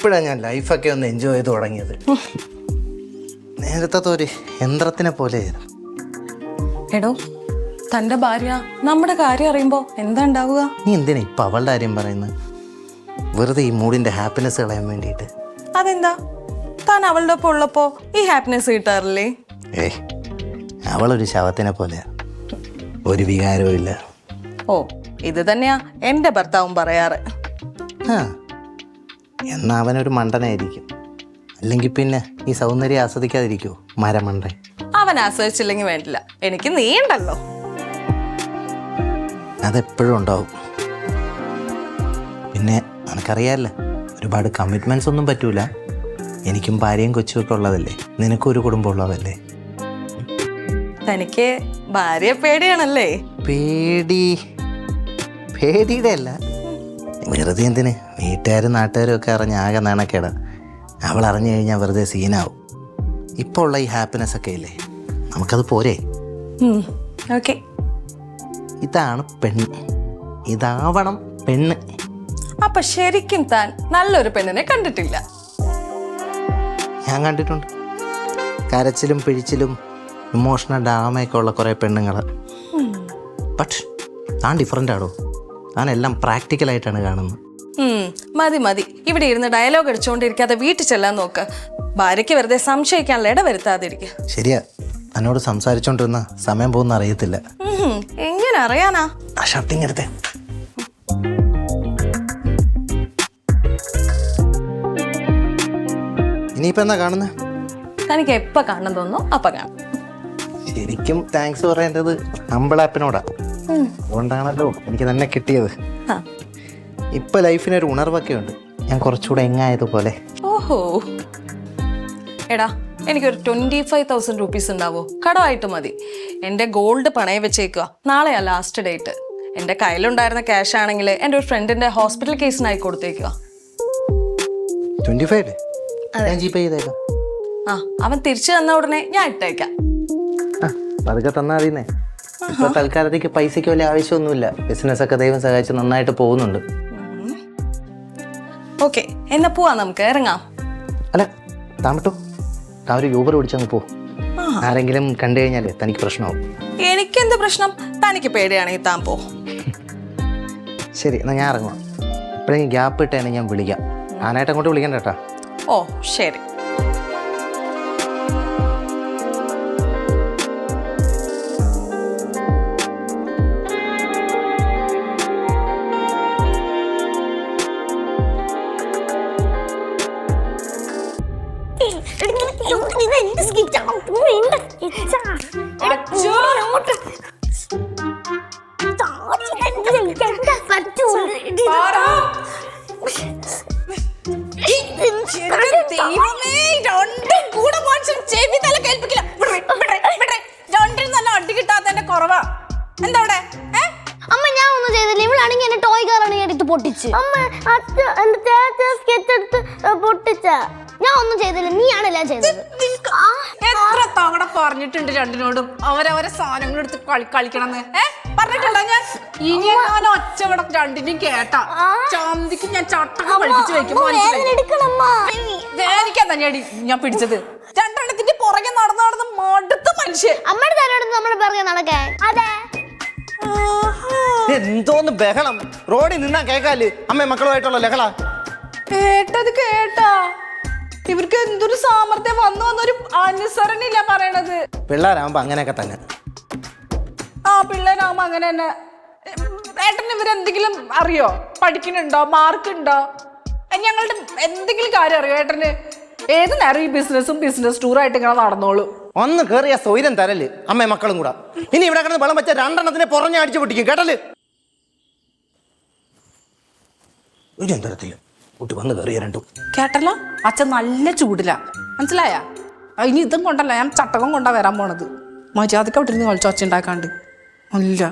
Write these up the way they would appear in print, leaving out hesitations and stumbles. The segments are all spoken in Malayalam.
ഇപ്പോഴാണ് ഞാൻ ലൈഫൊക്കെ ഒന്ന് എൻജോയ് ചെയ്ത് തുടങ്ങിയത്. നേരത്തെ ഒരു യന്ത്രത്തിനെ പോലെയായിരുന്നു. എടോ, തന്റെ ഭാര്യ നമ്മുടെ കാര്യം അറിയുമ്പോ എന്താ ഉണ്ടാവുക? നീ എന്തിനാ ഇപ്പൊ അവളുടെ കാര്യം പറയുന്നത്? വെറുതെ ഈ മൂഡിന്റെ ഹാപ്പിനെസ് കളയാൻ വേണ്ടിയിട്ട്. അതെന്താ, താൻ അവളുടെ ഒപ്പം ഉള്ളപ്പോ ഈ ഹാപ്പിനെസ് കിട്ടാറില്ലേ? അവളൊരു ശവത്തിനെ പോലെയാ, ഒരു വികാരവും ഇല്ല. ഓ, ഇത് തന്നെയാ എന്റെ ഭർത്താവും പറയാറ്. എന്നാ അവനൊരു മണ്ടനായിരിക്കും. അല്ലെങ്കിൽ പിന്നെ ഈ സൗന്ദര്യം ആസ്വദിക്കാതിരിക്കുവോ മരമണ്ടൻ? അവൻ ആസ്വദിച്ചില്ലെങ്കിൽ വേണ്ടില്ല, എനിക്ക് നീണ്ടല്ലോ. അതെപ്പോഴും ഉണ്ടാവും. പിന്നെ നിനക്കറിയാമല്ലോ, ഒരുപാട് കമ്മിറ്റ്മെന്റ്സ് ഒന്നും പറ്റൂല. എനിക്കും ഭാര്യയും കൊച്ചുമൊക്കെ ഉള്ളതല്ലേ, നിനക്കും ഒരു കുടുംബം ഉള്ളതല്ലേ. തനിക്ക് ഭാര്യയെ പേടിയാണല്ലേ? പേടിയുടെ അല്ല, വെറുതെ എന്തിന് വീട്ടുകാരും നാട്ടുകാരും ഒക്കെ അറിഞ്ഞ ആകെ നാണക്കേടാ. അവൾ അറിഞ്ഞു കഴിഞ്ഞാൽ വെറുതെ സീനാവും. ഇപ്പോൾ ഉള്ള ഈ ഹാപ്പിനെസ് ഒക്കെ ഇല്ലേ, നമുക്കത് പോരെ? ഓക്കെ. ഇതാണ് പെണ്ണ്, ഇതാവണം പെണ്ണ്. അപ്പൊ ശരിക്കും താൻ നല്ലൊരു പെണ്ണിനെ കണ്ടിട്ടില്ല? ഞാൻ കണ്ടിട്ടുണ്ട്. കരച്ചിലും പിഴിച്ചിലും ഇമോഷണൽ ഡ്രാമയൊക്കെ ഉള്ള കുറേ പെണ്ണുങ്ങൾ. ബട്ട് താൻ ഡിഫറൻ്റ് ആണോ? താൻ എല്ലാം പ്രാക്ടിക്കലായിട്ടാണ് കാണുന്നത്. മതി മതി, ഇവിടെ ഇരുന്ന് ഡയലോഗ് അടിച്ചുകൊണ്ടിരിക്കാതെ വീട്ടിൽ ചെല്ലാൻ നോക്ക്. ഭാര്യയ്ക്ക് വെറുതെ സംശയിക്കാനുള്ള ഇട വരുത്താതിരിക്കുക. ശരിയാ, തന്നോട് സംസാരിച്ചോണ്ടിരുന്ന സമയം പോകുന്ന അറിയത്തില്ല. എങ്ങനെ അറിയാനാ? ആ ഷർട്ടിങ് എടുത്തേ. ഇനിയിപ്പോ എന്നാ കാണുന്നത്? തനിക്ക് എപ്പോ കാണാൻ തോന്നുന്നു അപ്പൊ കാണും. ശരിക്കും താങ്ക്സ് പറയേണ്ടത് ഹമ്പിൾ ആപ്പിനോടാ. അതുകൊണ്ടാണല്ലോ എനിക്ക് തന്നെ കിട്ടിയത്. ഇപ്പൊ ലൈഫിനൊരു ഉണർവൊക്കെ ഉണ്ട്, ഞാൻ കുറച്ചുകൂടെ എങ്ങായതുപോലെ. ഓഹോ, എടാ എനിക്കൊരു 25,000 റുപ്പീസ് ഉണ്ടാവോ? കടമായിട്ട് മതി. എൻ്റെ ഗോൾഡ് പണയം വെച്ചേക്കുക, നാളെയാ ലാസ്റ്റ് ഡേറ്റ്. എൻ്റെ കയ്യിലുണ്ടായിരുന്ന ക്യാഷ് ആണെങ്കിൽ എൻ്റെ ഒരു ഫ്രണ്ടിന്റെ ഹോസ്പിറ്റൽ കേസിനായി കൊടുത്തേക്കുക. 25 ഞാൻ ജിപേ ചെയ്തേക്കാം. അവൻ തിരിച്ചു തന്ന ഉടനെ ഞാൻ ഇട്ടേക്കാം. അതൊക്കെ തന്നാ മതിന്നേ. ഇപ്പൊ തൽക്കാലത്തേക്ക് പൈസയ്ക്ക് വലിയ ആവശ്യമൊന്നുമില്ല. ബിസിനസ് ഒക്കെ ദൈവം സഹായിച്ച് നന്നായിട്ട് പോകുന്നുണ്ട്. ഓക്കെ, എന്നാ പോവാ, നമുക്ക് ഇറങ്ങാം. അല്ല താമട്ടോ, താ ഒരു യൂബർ പിടിച്ചങ്ങ് പോ. ആരെങ്കിലും കണ്ടു കഴിഞ്ഞാലേ തനിക്ക് പ്രശ്നമാവും. എനിക്കെന്ത് പ്രശ്നം? തനിക്ക് പേടിയാണെങ്കിൽ താൻ പോ. ശരി, എന്നാ ഞാൻ ഇറങ്ങുവാ. ഇപ്പോഴെങ്കിൽ ഗ്യാപ്പ് ഇട്ടേനെ ഞാൻ വിളിക്കാം. ആനായിട്ട് അങ്ങോട്ട് വിളിക്കണ്ട കേട്ടാ. ഓ ശരി. ഞാൻ ഒന്നും ചെയ്തില്ല, നീയാണല്ലോ ചെയ്തത്. എത്ര തവണ പറഞ്ഞിട്ടുണ്ട് രണ്ടിനോടും അവരവരെ സാധനങ്ങൾ എടുത്ത് കളിക്കണം പറഞ്ഞിട്ടുണ്ടോ ഞാൻ? ഇനി ഞാൻ ഒച്ചവട രണ്ടിനും കേട്ടാ ചാന്തിക്ക് ഞാൻ ചട്ടക്കം കളിപ്പിച്ച് വെക്കും. വേനിക്കാൻ തന്നെയാണ് ഞാൻ പിടിച്ചത്. രണ്ടെണ്ണത്തിന്റെ പുറകെ നടന്ന് നടന്ന് മടുത്ത മനുഷ്യൻ. അമ്മയുടെ തന്നോട് നമ്മുടെ പുറകെ നടക്കാൻ. അതെ, എന്തോന്ന് ബഹളം! റോഡിൽ നിന്നാ കേക്കാല് അമ്മ മക്കളുമായിട്ടുള്ള ലഹള. കേട്ടത് കേട്ടാ, ഇവർക്ക് എന്തൊരു സാമർത്ഥ്യം വന്നു വന്നൊരു അനുസരണയില്ല പറയണത്. പിള്ളേരാകുമ്പോ അങ്ങനെയൊക്കെ തന്നെ. പിള്ളേരാകുമ്പോ അങ്ങനെ തന്നെ. ഏട്ടന് ഇവരെന്തെങ്കിലും അറിയോ? പഠിക്കുന്നുണ്ടോ? മാർക്കുണ്ടോ? ഞങ്ങളുടെ എന്തെങ്കിലും കാര്യം അറിയോ ഏട്ടന്? ഏത് നേരം ഈ ബിസിനസ് ടൂറായിട്ട് ഇങ്ങനെ നടന്നോളൂ. ഒന്ന് കേറിയ സ്വൈരം തരല് അമ്മ മക്കളും കൂടാ. ഇനി ഇവിടെ കിടന്ന് വെള്ളം വെച്ച രണ്ടെണ്ണത്തിനെ പുറഞ്ഞ അടിച്ചു പൊട്ടിക്കും കേട്ടല്. ഒരു എന്തരത്തില്ല കുട്ടി വന്ന് കയറിയ രണ്ടും കേട്ടല്ലോ. അച്ഛൻ നല്ല ചൂടില്ല, മനസ്സിലായ? ഇനി ഇതും കൊണ്ടല്ല, ഞാൻ ചട്ടകം കൊണ്ടാ വരാൻ പോണത്. മര്യാദക്ക് അവിടെ ഇരുന്ന് കളിച്ചു ഒച്ച ഉണ്ടാക്കാണ്ട്. അല്ല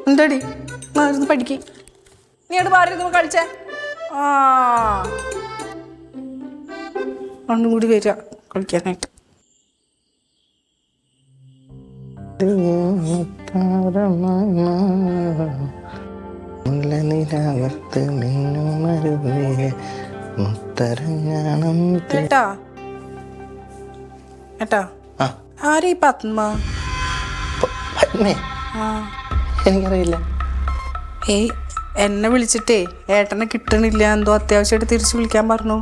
എന്താടി പഠിക്ക്. നീ അവിടെ മാറി കളിച്ചേ. രണ്ടും കൂടി വരിക കളിക്കാനായിട്ട്. മുല്ലനിലാവത്ത് മിന്നുമരുവേ മുത്തരഞ്ഞാണം ഏട്ടാ ഏട്ടാ ആ ആരീ പത്മ? പത്മേ ആ എനിക്കറിയില്ല. ഏയ് എന്നെ വിളിച്ചിട്ടേ ഏട്ടനെ കിട്ടണില്ല, എന്തോ അത്യാവശ്യമായിട്ട് തിരിച്ചു വിളിക്കാൻ പറഞ്ഞു.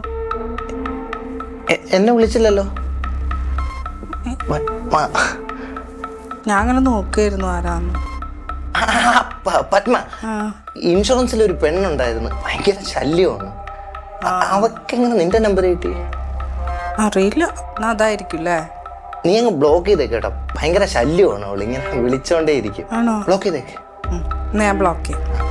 എന്നെ വിളിച്ചില്ലല്ലോ. പത്മ ഞാൻ അങ്ങനെ നോക്കായിരുന്നു ആരാന്ന്. പത്മ ആ ഇൻഷുറൻസിൽ ഒരു പെണ്ണുണ്ടായിരുന്നു, ഭയങ്കര ശല്യമാണ്. അവക്കെങ്ങനെ നിന്റെ നമ്പർ കിട്ടി? അറിയില്ല, എന്നാ അതായിരിക്കും അല്ലേ. നീ അങ്ങ് ബ്ലോക്ക് ചെയ്തേക്ക് കേട്ടോ, ഭയങ്കര ശല്യമാണ് അവൾ, ഇങ്ങനെ വിളിച്ചോണ്ടേ ഇരിക്കും. ആണോ? ബ്ലോക്ക് ചെയ്തേക്ക്. എന്നാ ഞാൻ ബ്ലോക്ക് ചെയ്യാം.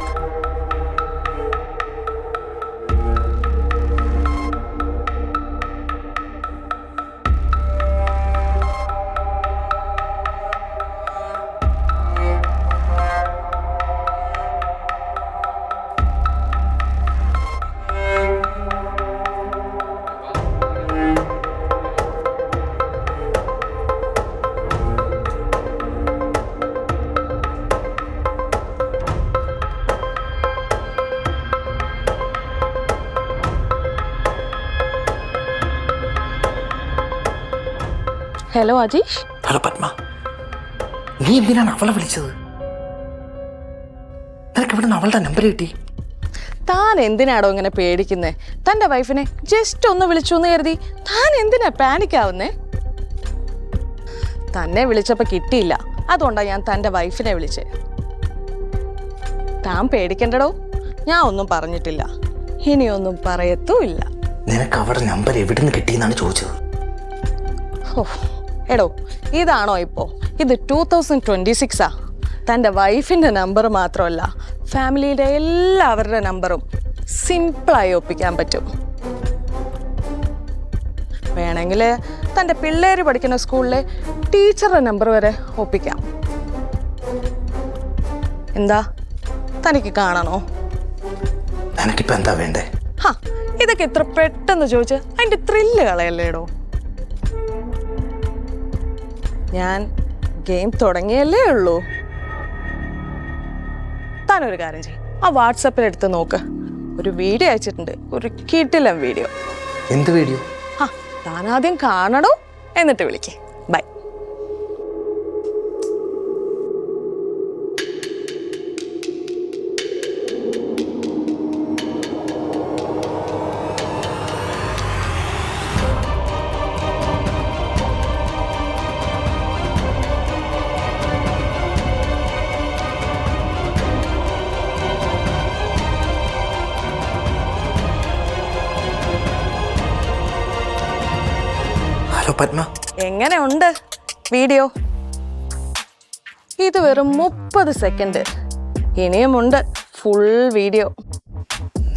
ഹലോ അജീഷ്. ഹലോ പത്മ, നീ എന്തിനാണ് അവളെ വിളിച്ചത്? നിനക്ക് ഇവിടെ നിന്ന് അവളുടെ നമ്പർ കിട്ടി? താൻ എന്തിനാടോ ഇങ്ങനെ പേടിക്കുന്നേ? തൻ്റെ വൈഫിനെ ജസ്റ്റ് ഒന്ന് വിളിച്ചു എന്ന് കരുതി താൻ എന്തിനാ പാനിക് ആവുന്നേ? തന്നെ വിളിച്ചപ്പോൾ കിട്ടിയില്ല, അതുകൊണ്ടാണ് ഞാൻ തൻ്റെ വൈഫിനെ വിളിച്ചേ. താൻ പേടിക്കണ്ടടോ, ഞാൻ ഒന്നും പറഞ്ഞിട്ടില്ല, ഇനിയൊന്നും പറയത്തുമില്ല. നിനക്ക് അവരുടെ നമ്പർ എവിടെ നിന്ന് കിട്ടിയെന്നാണ് ചോദിച്ചത്. ഓ എടോ, ഇതാണോ ഇപ്പോൾ? ഇത് 2026 തൻ്റെ വൈഫിൻ്റെ നമ്പർ മാത്രമല്ല, ഫാമിലിയുടെ എല്ലാവരുടെ നമ്പറും സിമ്പിളായി ഒപ്പിക്കാൻ പറ്റും. വേണമെങ്കിൽ തൻ്റെ പിള്ളേർ പഠിക്കുന്ന സ്കൂളിലെ ടീച്ചറുടെ നമ്പർ വരെ ഒപ്പിക്കാം. എന്താ, തനിക്ക് കാണണോ? എനിക്കിപ്പോൾ എന്താ വേണ്ടേ? ഹാ, ഇതൊക്കെ ഇത്ര പെട്ടെന്ന് ചോദിച്ച് അതിൻ്റെ ത്രില്ല് കളയല്ലേടോ. ഞാൻ ഗെയിം തുടങ്ങിയല്ലേ ഉള്ളൂ. താനൊരു കാര്യം ചെയ്യും, ആ വാട്സപ്പിൽ എടുത്ത് നോക്ക്, ഒരു വീഡിയോ അയച്ചിട്ടുണ്ട്, ഒരു കിടിലൻ വീഡിയോ. എന്ത് വീഡിയോ? ആ, താൻ ആദ്യം കാണടോ, എന്നിട്ട് വിളിക്കേ. ബൈ. ഹലോ പത്മ, എങ്ങനെ ഉണ്ട് വീഡിയോ? ഇത് വെറും 30 സെക്കൻഡ്, ഇനിയുമുണ്ട് ഫുൾ വീഡിയോ.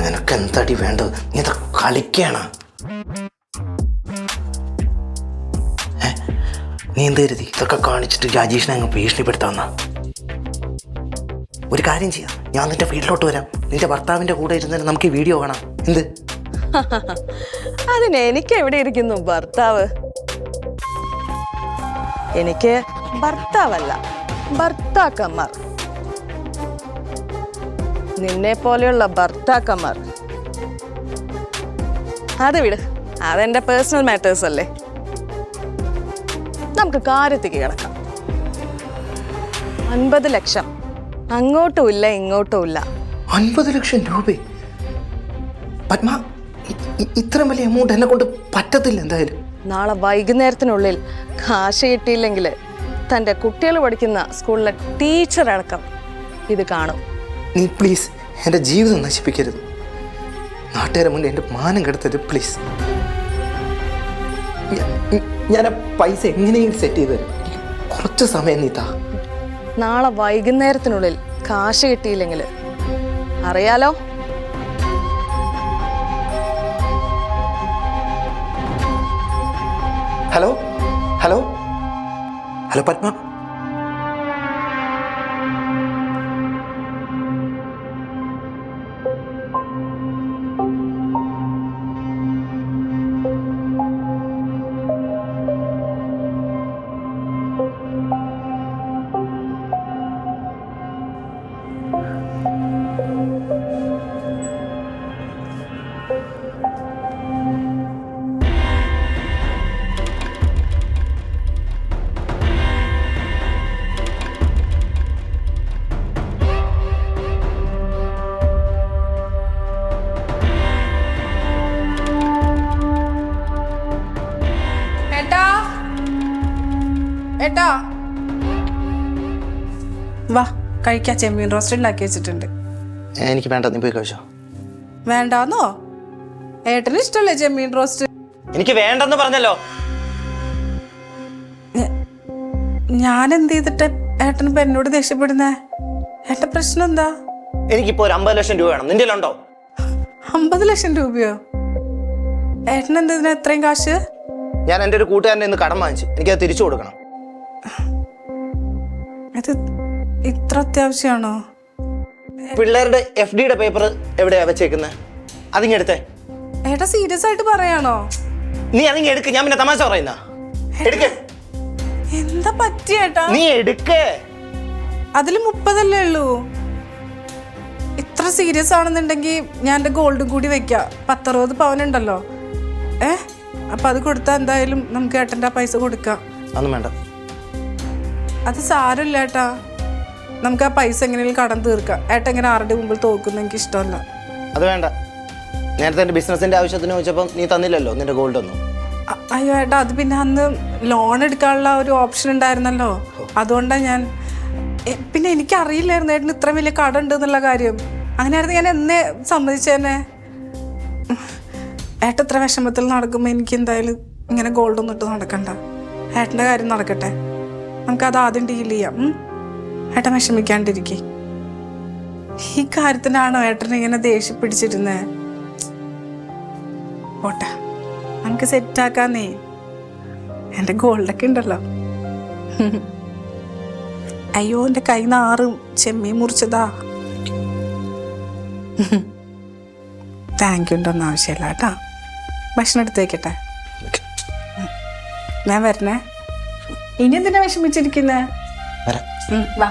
നിനക്ക് എന്താടി വേണ്ടത്? നീ ഇത് കളിക്കാണ്. നീ എന്ത് കരുതി ഇതൊക്കെ കാണിച്ചിട്ട് രാജേഷിനെ അങ്ങ് ഭീഷണിപ്പെടുത്താന്ന? ഒരു കാര്യം ചെയ്യാം, ഞാൻ നിന്റെ വീട്ടിലോട്ട് വരാം, നിന്റെ ഭർത്താവിന്റെ കൂടെ ഇരുന്നിട്ട് നമുക്ക് ഈ വീഡിയോ കാണാം. എന്ത്? അതിന് എനിക്ക് എവിടെ ഇരിക്കുന്നു ഭർത്താവ്? എനിക്ക് ഭർത്താവല്ല, ഭർത്താക്കന്മാർ. നിന്നെ പോലെയുള്ള ഭർത്താക്കന്മാർ അത് വിട്, അതെന്റെ പേഴ്സണൽ മാറ്റേഴ്സ് അല്ലേ. നമുക്ക് കാര്യത്തിക്ക് കിടക്കാം. 50 ലക്ഷം അങ്ങോട്ടും ഇല്ല ഇങ്ങോട്ടും ഇല്ല. 50 ലക്ഷം രൂപ? പത്മ, ഇത്രയും വലിയ എമൗണ്ട് എന്നെ കൊണ്ട് പറ്റത്തില്ല. എന്തായാലും നാളെ വൈകുന്നേരത്തിനുള്ളിൽ കാശ് കിട്ടിയില്ലെങ്കിൽ തൻ്റെ കുട്ടികൾ പഠിക്കുന്ന സ്കൂളിലെ ടീച്ചർ അടക്കം ഇത് കാണും. നീ പ്ലീസ് എൻ്റെ ജീവിതം നശിപ്പിക്കരുത്. നാട്ടുകാരെ മുന്നേ എൻ്റെ മാനം കെടുത്തത് പ്ലീസ്. ഞാൻ ആ പൈസ എങ്ങനെയെങ്കിലും സെറ്റ് ചെയ്ത് തരും. കുറച്ച് സമയം നീ താ. നാളെ വൈകുന്നേരത്തിനുള്ളിൽ കാശ് കിട്ടിയില്ലെങ്കിൽ അറിയാലോ. ഹലോ ഹലോ ഹലോ പത്മ, ഏട്ടാ വാ കഴിക്കാ. ചെമ്മീൻ റോസ്റ്റ് ഉണ്ടാക്കി വെച്ചിട്ടുണ്ട്. എനിക്ക് വേണ്ട, നീ പോയി കഴിച്ചോ. വേണ്ടാന്നോ? ഏട്ടന് ഇഷ്ടല്ലേ ചെമ്മീൻ റോസ്റ്റ്? എനിക്ക് വേണ്ടെന്ന് പറഞ്ഞല്ലോ. ഞാൻ എന്ത് ചെയ്തിട്ട് ഏട്ടന് ഇപ്പൊ എന്നോട് ദേഷ്യപ്പെടുന്നേ? ഏട്ടൻ പ്രശ്നം എന്താ? എനിക്കിപ്പോ ഒരു 50 ലക്ഷം രൂപ വേണം. നിന്റെ ഉണ്ടോ? 50 ലക്ഷം രൂപയോ? ഏട്ടൻ എന്തിനാ എത്രയും കാശ്? ഞാൻ എൻ്റെ ഒരു കൂട്ടുകാരനെ ഇന്ന് കടം വാങ്ങിച്ചു. എനിക്കത് തിരിച്ചു കൊടുക്കണം. ഇത് ഇത്ര അത്യാവശ്യമാണോ? പിള്ളേരുടെ FD പേപ്പർ എവിടെയാ വെച്ചേക്കുന്നത്? അതിങ്ങെടുത്തേ. ഏട്ടാ സീരിയസ് ആയിട്ട് പറയാണോ? നീ അതിങ്ങ് എടുക്ക്. ഞാൻ പിന്നെ തമാശ പറയുന്ന എടുക്ക്. എന്താ പറ്റിയേട്ടാ? നീ എടുക്ക്. അതില് 30 ഉള്ളൂ. ഇത്ര സീരിയസ് ആണെന്നുണ്ടെങ്കിൽ ഞാൻ എൻ്റെ ഗോൾഡും കൂടി വെക്കാം. 10-60 പവനുണ്ടല്ലോ. അപ്പൊ അത് കൊടുത്താൽ എന്തായാലും നമുക്ക് ഏട്ടൻ്റെ ആ പൈസ കൊടുക്കാം. ഒന്നും വേണ്ട. അത് സാരമില്ല ഏട്ടാ. നമുക്ക് ആ പൈസ എങ്ങനെയും കടം തീർക്കാം. ഏട്ടൻ ഇങ്ങനെ ആരുടെ മുമ്പിൽ തോക്കുന്ന എനിക്ക് ഇഷ്ടമല്ല. അത് വേണ്ട. നേരത്തെ എൻ്റെ ബിസിനസിന്റെ ആവശ്യത്തിന് ചോദിച്ചപ്പോൾ നീ തന്നില്ലല്ലോ നിന്റെ ഗോൾഡ് ഒന്നും. അയ്യോ ഏട്ടാ, അത് പിന്നെ അന്ന് ലോൺ എടുക്കാനുള്ള ഒരു ഓപ്ഷൻ ഉണ്ടായിരുന്നല്ലോ. അതുകൊണ്ടാണ് ഞാൻ. പിന്നെ എനിക്കറിയില്ലായിരുന്നു ഏട്ടന് ഇത്ര വലിയ കട ഉണ്ട് എന്നുള്ള കാര്യം. അങ്ങനെയായിരുന്നു ഞാൻ എന്നെ സമ്മതിച്ചേനെ. ഏട്ടൻ ഇത്ര വിഷമത്തിൽ നടക്കുമ്പോൾ എനിക്ക് എന്തായാലും ഇങ്ങനെ ഗോൾഡൊന്നും ഇട്ട് നടക്കണ്ട. ഏട്ടൻ്റെ കാര്യം നടക്കട്ടെ. നമുക്കത് ആദ്യം ഡീൽ ചെയ്യാം. ഏട്ടൻ വിഷമിക്കാണ്ടിരിക്കേ. ഈ കാര്യത്തിനാണോ ഏട്ടൻ ഇങ്ങനെ ദേഷ്യം പിടിച്ചിരുന്നേ? പോട്ടെ, നമുക്ക് സെറ്റാക്കാന്നേ. എൻ്റെ ഗോൾഡൊക്കെ ഉണ്ടല്ലോ. അയ്യോ, എൻ്റെ കൈ നാറും. ചെമ്മീൻ മുറിച്ചതാ. താങ്ക് യു ഉണ്ടോന്ന് ആവശ്യമില്ല കേട്ടാ. ഭക്ഷണം എടുത്തേക്കട്ടെ. ഞാൻ വരണേ. ഇനി എന്തിനാ വിഷമിച്ചിരിക്കുന്നേ? വാ.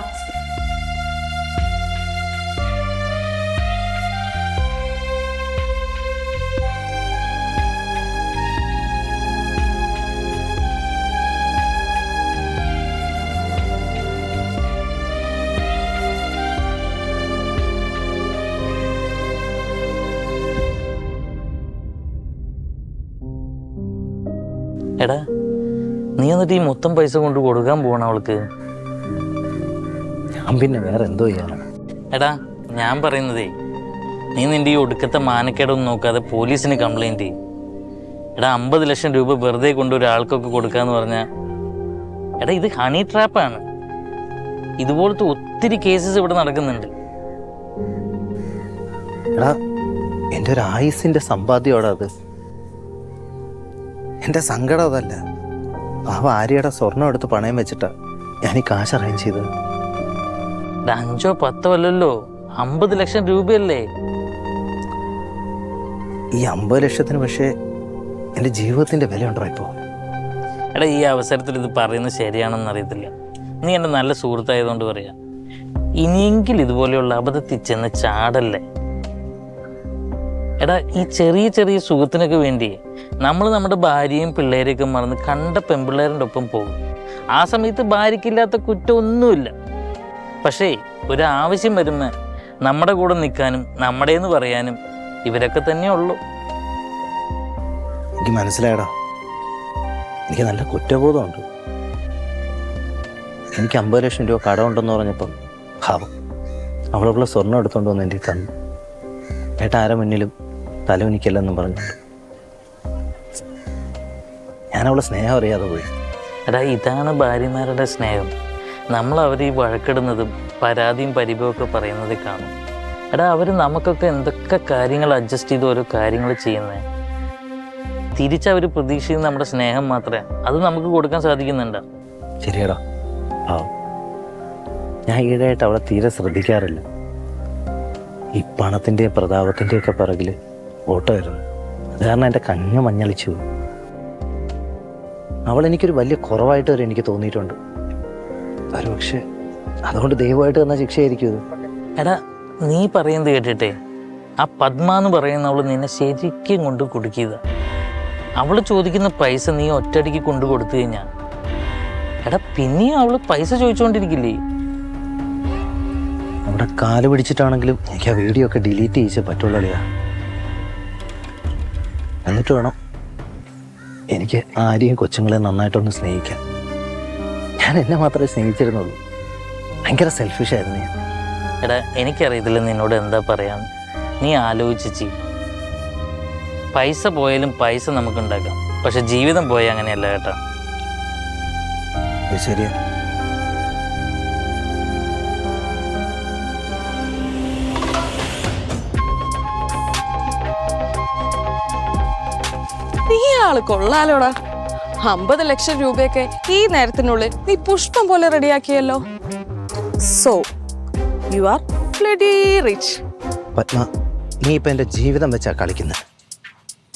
എടാ, നീ എന്നിട്ട് ഈ മൊത്തം പൈസ കൊണ്ട് കൊടുക്കാൻ പോകണം അവൾക്ക്? ഞാൻ പിന്നെ വേറെ എന്തോ ചെയ്യാനാണ്? എടാ, ഞാൻ പറയുന്നതേ, നീ നിന്റെ ഈ ഒടുക്കത്തെ മാനക്കേടൊന്നും നോക്കാതെ പോലീസിന് കംപ്ലൈൻറ്റ് ചെയ്യും. എടാ, 50 ലക്ഷം രൂപ വെറുതെ കൊണ്ട് ഒരാൾക്കൊക്കെ കൊടുക്കാന്ന് പറഞ്ഞാൽ, എടാ ഇത് ഹണി ട്രാപ്പാണ്. ഇതുപോലത്തെ ഒത്തിരി കേസസ് ഇവിടെ നടക്കുന്നുണ്ട്. എടാ, എൻ്റെ ഒരു ആയുസിൻ്റെ സമ്പാദ്യോടാ അത്. എൻ്റെ സങ്കടം അതല്ല. ആ ഭാര്യയുടെ സ്വർണം എടുത്ത് പണയം വെച്ചിട്ടാ ഞാൻ ഈ കാശ് അറേഞ്ച് ചെയ്തത്. 5-10 അല്ലല്ലോ, 50 ലക്ഷം രൂപയല്ലേ? ഈ 50 ലക്ഷത്തിന് പക്ഷേ എൻ്റെ ജീവിതത്തിൻ്റെ വിലയുണ്ടോ ഇപ്പോൾ? എടാ, ഈ അവസരത്തിൽ ഇത് പറയുന്നത് ശരിയാണെന്ന് അറിയത്തില്ല. നീ എൻ്റെ നല്ല സുഹൃത്തായതുകൊണ്ട് പറയാം. ഇനിയെങ്കിലും ഇതുപോലെയുള്ള അബദ്ധത്തിൽ ചെന്ന് ചാടല്ലേ. എടാ, ഈ ചെറിയ ചെറിയ സുഖത്തിനൊക്കെ വേണ്ടി നമ്മൾ നമ്മുടെ ഭാര്യയും പിള്ളേരെയൊക്കെ മറന്ന് കണ്ട പെൺപിള്ളേരുടെ ഒപ്പം പോകും. ആ സമയത്ത് ഭാര്യയ്ക്കില്ലാത്ത കുറ്റമൊന്നുമില്ല. പക്ഷേ ഒരാവശ്യം വരുമ്പോൾ നമ്മുടെ കൂടെ നിൽക്കാനും നമ്മുടേന്ന് പറയാനും ഇവരൊക്കെ തന്നെ ഉള്ളൂ. എനിക്ക് മനസ്സിലായടാ. എനിക്ക് നല്ല കുറ്റബോധമുണ്ട്. എനിക്ക് 50 ലക്ഷം രൂപ കടമുണ്ടെന്ന് പറഞ്ഞപ്പം ഭാവം അവളുള്ള സ്വർണ്ണം എടുത്തുകൊണ്ട് വന്ന് എൻ്റെ തന്നു. ഏട്ടാ ആരെ മുന്നിലും തലവനിക്കല്ലെന്നും പറഞ്ഞുണ്ട്. ഞാൻ അവളെ സ്നേഹം അറിയാതെ പോയി. എടാ, ഇതാണ് ഭാര്യമാരുടെ സ്നേഹം. നമ്മൾ അവർ ഈ വഴക്കിടുന്നതും പരാതിയും പരിഭവമൊക്കെ പറയുന്നത് കാണും. എടാ, അവർ നമുക്കൊക്കെ എന്തൊക്കെ കാര്യങ്ങൾ അഡ്ജസ്റ്റ് ചെയ്ത് ഓരോ കാര്യങ്ങൾ ചെയ്യുന്നത്. തിരിച്ചവർ പ്രതീക്ഷിക്കുന്ന നമ്മുടെ സ്നേഹം മാത്രമേ അത് നമുക്ക് കൊടുക്കാൻ സാധിക്കുന്നുണ്ടോ? ശരിയടാ, പാവം. ഞാൻ ഈടായിട്ട് അവളെ തീരെ ശ്രദ്ധിക്കാറില്ല. ഈ പണത്തിൻ്റെയും പ്രതാപത്തിൻ്റെയൊക്കെ പിറകിൽ ഓട്ടമായിരുന്നു. അത് കാരണം എൻ്റെ കണ്ണ് മഞ്ഞളിച്ചു പോയി. അവളെനിക്കൊരു വലിയ കുറവായിട്ട് വരെ എനിക്ക് തോന്നിയിട്ടുണ്ട്. ഒരു പക്ഷേ അതുകൊണ്ട് ദൈവമായിട്ട് തന്ന ശിക്ഷയായിരിക്കും ഇത്. എടാ, നീ പറയുന്നത് കേട്ടിട്ടെ ആ പത്മ എന്ന് പറയുന്നവൾ നിന്നെ ശരിക്കും കൊണ്ട് കുടുക്കിയതാ. അവൾ ചോദിക്കുന്ന പൈസ നീ ഒറ്റയടിക്ക് കൊണ്ടു കൊടുത്തു കഴിഞ്ഞാൽ, എടാ പിന്നെയും അവൾ പൈസ ചോദിച്ചുകൊണ്ടിരിക്കില്ലേ? നമ്മുടെ കാല് പിടിച്ചിട്ടാണെങ്കിലും എനിക്ക് ആ വീഡിയോ ഒക്കെ ഡിലീറ്റ് ചെയ്യിച്ചേ പറ്റുള്ളൂ. എന്നിട്ട് വേണം എനിക്ക് ആരെയും കൊച്ചുങ്ങളെ നന്നായിട്ടൊന്ന് സ്നേഹിക്കാൻ. ഞാൻ എന്നെ മാത്രമേ സ്നേഹിച്ചിരുന്നുള്ളൂ. ഭയങ്കര സെൽഫിഷായിരുന്നു ഞാൻ. എടാ എനിക്കറിയത്തില്ല നിന്നോട് എന്താ പറയാൻ. നീ ആലോചിച്ച് ചെയ്യും. പൈസ പോയാലും പൈസ നമുക്ക് ഉണ്ടാക്കാം, പക്ഷെ ജീവിതം പോയാൽ അങ്ങനെയല്ല കേട്ടാ. അത് ശരിയാ. നീ ആള് കൊള്ളാലോടാ. 50 ലക്ഷം രൂപയൊക്കെ ഈ നേരത്തിനുള്ളിൽ നീ പുഷ്പം പോലെ റെഡിയാക്കിയല്ലോ. So you are bloody rich. Padma, നീ ഇപ്പം എൻ്റെ ജീവിതം വെച്ചാ കളിക്കുന്നത്.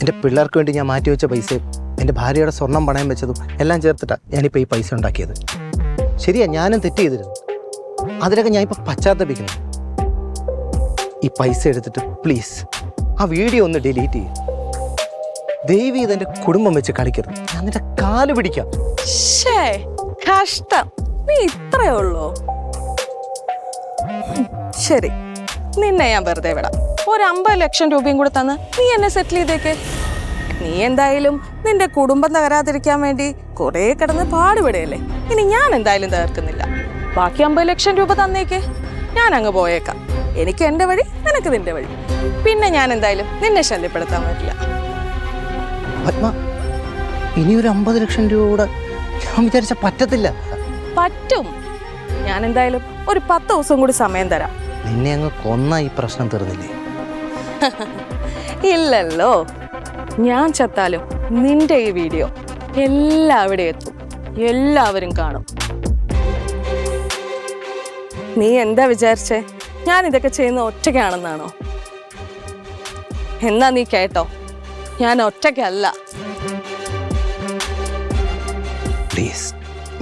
എൻ്റെ പിള്ളേർക്ക് വേണ്ടി ഞാൻ മാറ്റി വെച്ച പൈസയും എൻ്റെ ഭാര്യയുടെ സ്വർണം പണയം വെച്ചതും എല്ലാം ചേർത്തിട്ടാണ് ഞാനിപ്പോൾ ഈ പൈസ ഉണ്ടാക്കിയത്. ശരിയാ, ഞാനും തെറ്റ് ചെയ്തിരുന്നു. അതിലൊക്കെ ഞാൻ ഇപ്പം പശ്ചാത്തപിക്കുന്നു. ഈ പൈസ എടുത്തിട്ട് പ്ലീസ് ആ വീഡിയോ ഒന്ന് ഡിലീറ്റ് ചെയ്യും. ദേവി ഇതെൻ്റെ കുടുംബം വെച്ച് കളിക്കരുത്. ഞാൻ നിന്റെ കാല് പിടിക്കാം. ഷേ കഷ്ടം, നീ ഇത്രയേ ഉള്ളൂ. ശരി, നിന്നെ ഞാൻ വെറുതെ വിടാം. ഒരു 50 ലക്ഷം രൂപയും കൂടെ തന്ന് നീ എന്നെ സെറ്റിൽ ചെയ്തേക്ക്. നീ എന്തായാലും നിന്റെ കുടുംബം തകരാതിരിക്കാൻ വേണ്ടി കുറെ കിടന്ന് പാടുപെടുകയല്ലേ. ഇനി ഞാൻ എന്തായാലും തകർക്കുന്നില്ല. ബാക്കി 50 ലക്ഷം രൂപ തന്നേക്ക്, ഞാൻ അങ്ങ് പോയേക്കാം. എനിക്ക് എൻ്റെ വഴി, നിനക്ക് നിന്റെ വഴി. പിന്നെ ഞാൻ എന്തായാലും നിന്നെ ശല്യപ്പെടുത്താൻ പറ്റില്ല. പത്മ, ഇനിയൊരു 50 ലക്ഷം രൂപ കൂടെ ഞാൻ വിചാരിച്ച പറ്റത്തില്ല. പറ്റും. ഞാൻ എന്തായാലും ഒരു 10 ദിവസം കൂടി സമയം തരാം. നിന്നെ അങ്ങ് കൊന്ന ഈ പ്രശ്നം തീർന്നില്ലേ? ഇല്ലല്ലോ, ഞാൻ ചത്താലും നിന്റെ ഈ വീഡിയോ എല്ലാവിടെ എത്തും, എല്ലാവരും കാണും. നീ എന്താ വിചാരിച്ചേ? ഞാൻ ഇതൊക്കെ ചെയ്യുന്ന ഒറ്റയ്ക്കാണെന്നാണോ? എന്നാ നീ കേട്ടോ, ഞാൻ ഒറ്റയ്ക്കല്ല. പ്ലീസ്,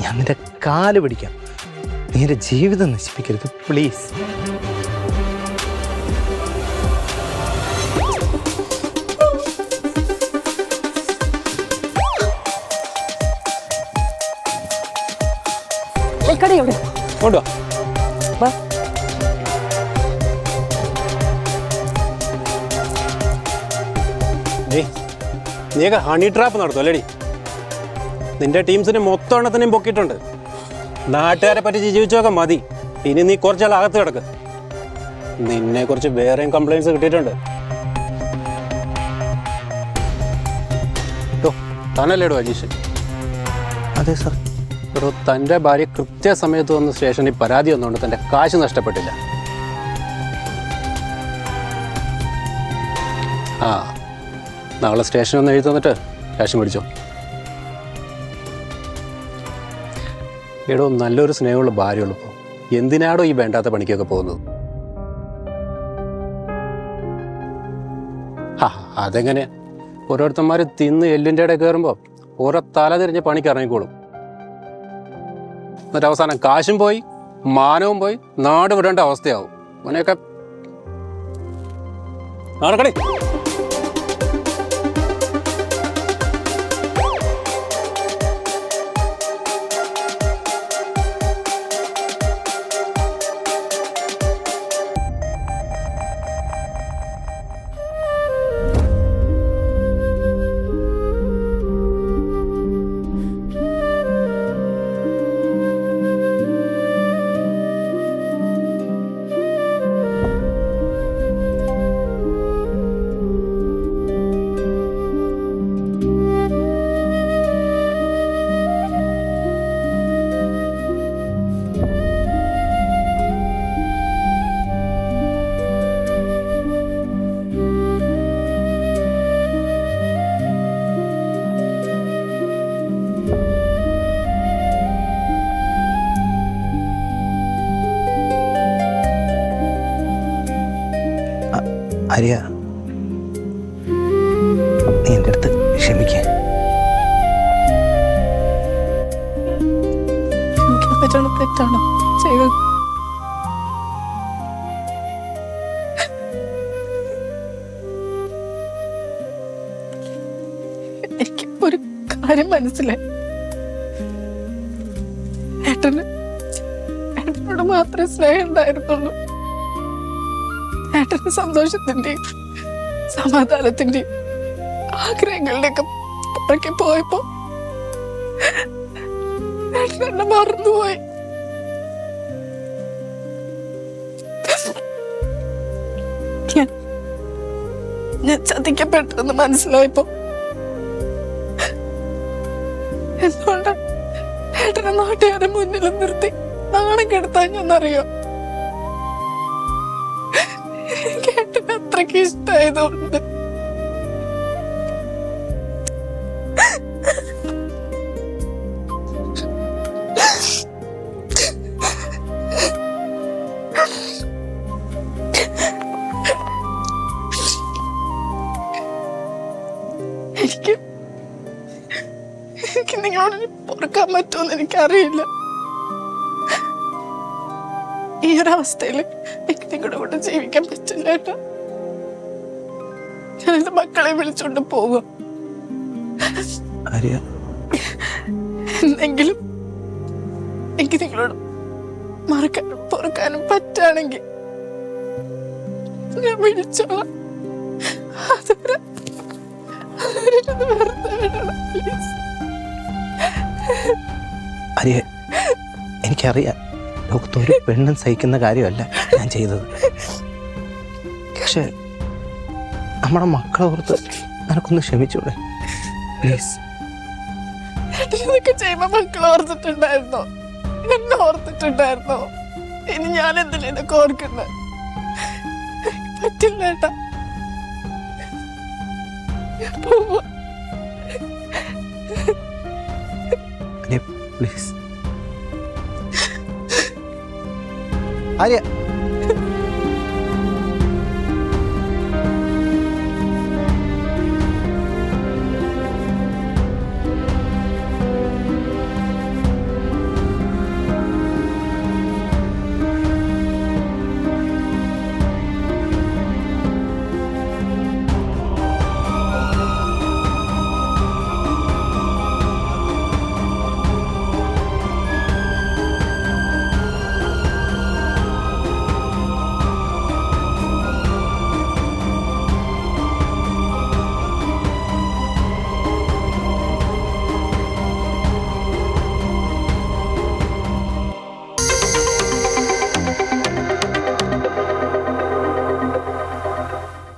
ഞാൻ നിന്റെ കാല് പിടിക്കാം. നീ എൻ്റെ ജീവിതം നശിപ്പിക്കരുത് പ്ലീസ്. എവിടെ നീയൊക്കെ ഹണി ട്രാപ്പ് നടത്തും അല്ലേടി? നിന്റെ ടീംസിനെ മൊത്തം എണ്ണത്തിനെയും പൊക്കിയിട്ടുണ്ട്. നാട്ടുകാരെ പറ്റി ജീവിച്ചൊക്കെ മതി. ഇനി നീ കുറച്ചാൾ അകത്ത് കിടക്ക്. നിന്നെ കുറിച്ച് വേറെയും കംപ്ലൈൻസ് കിട്ടിയിട്ടുണ്ട്. താനല്ലേടോ അജീഷ്? അതെ സാർ. എടോ, തൻ്റെ ഭാര്യ കൃത്യസമയത്ത് വന്ന് സ്റ്റേഷനിൽ പരാതി വന്നുകൊണ്ട് തൻ്റെ കാശ് നഷ്ടപ്പെട്ടില്ല. ആ, നാളെ സ്റ്റേഷനിൽ ഒന്ന് എഴുതി തന്നിട്ട് ക്യാഷ് മേടിച്ചോ. എടോ, നല്ലൊരു സ്നേഹമുള്ള ഭാര്യയുള്ളപ്പോൾ എന്തിനാടോ ഈ വേണ്ടാത്ത പണിക്കൊക്കെ പോകുന്നത്? ആ, അതെങ്ങനെയാ? ഓരോരുത്തന്മാർ തിന്ന് എല്ലിൻ്റെ ഇടയിൽ കയറുമ്പോൾ ഓരോ തല തിരിഞ്ഞ പണിക്ക് ഇറങ്ങിക്കോളും. എന്നിട്ട് അവസാനം കാശും പോയി, മാനവും പോയി, നാട് വിടേണ്ട അവസ്ഥയാവും. അവനെയൊക്കെ നടക്കണേ. ആര്യ, നീ എൻ്റെ അടുത്ത് ക്ഷമിക്കേ. തെറ്റാണോ ചെയ്തത്? എനിക്ക് ഒരു കാര്യം മനസ്സിലായി. ഏട്ടനോട് മാത്രമേ സ്നേഹം ഉണ്ടായിരുന്നുള്ളൂ. ഏട്ടന് സന്തോഷത്തിന്റെയും സമാധാനത്തിന്റെയും ആഗ്രഹങ്ങളുടെയൊക്കെ പുറകെ പോയപ്പോ ഏട്ടൻ എന്നെ മറന്നുപോയി. ഞാൻ ചതിക്കപ്പെട്ടെന്ന് മനസ്സിലായപ്പോ എന്തുകൊണ്ട് ഏട്ടനെ നാട്ടുകാരെ മുന്നിൽ നിർത്തി നാണം കെടുത്താൻ ഞാനറിയോ? എനിക്ക് ഏട്ടനെ അത്രയ്ക്ക് ഇഷ്ടമായതുകൊണ്ട്. എനിക്ക് നിങ്ങളോട് പൊറുക്കാൻ പറ്റുമെന്ന് എനിക്കറിയില്ല. ഈ ഒരവസ്ഥയിൽ എനിക്ക് നിങ്ങളുടെ കൂടെ ജീവിക്കാൻ പറ്റില്ല ഏട്ടാ. ഞാൻ എന്റെ മക്കളെ വിളിച്ചോണ്ട് പോകും. എന്തെങ്കിലും എനിക്ക് നിങ്ങളോട് മറക്കാനും പൊറുക്കാനും പറ്റുകയാണെങ്കിൽ ഞാൻ വിളിച്ചോളാം. അതുവരെ വെറുതെ വിടണം പ്ലീസ്. അരിയെ, എനിക്കറിയാം ലോകത്തൊരു പെണ്ണും സഹിക്കുന്ന കാര്യമല്ല ഞാൻ ചെയ്തത്. പക്ഷെ നമ്മുടെ മക്കളെ ഓർത്ത് നിനക്കൊന്ന് ക്ഷമിച്ചൂടെ പ്ലീസ്? ഇതൊക്കെ ചെയ്യുമ്പോ മക്കൾ ഓർത്തിട്ടുണ്ടായിരുന്നോ? എന്നെ ഓർത്തിട്ടുണ്ടായിരുന്നോ? ഇനി ഞാൻ എന്തിനാ ഇതൊക്കെ ഓർക്കുന്നത്? പറ്റില്ല ഏട്ടാ. പ്ലീസ് ആര്യ.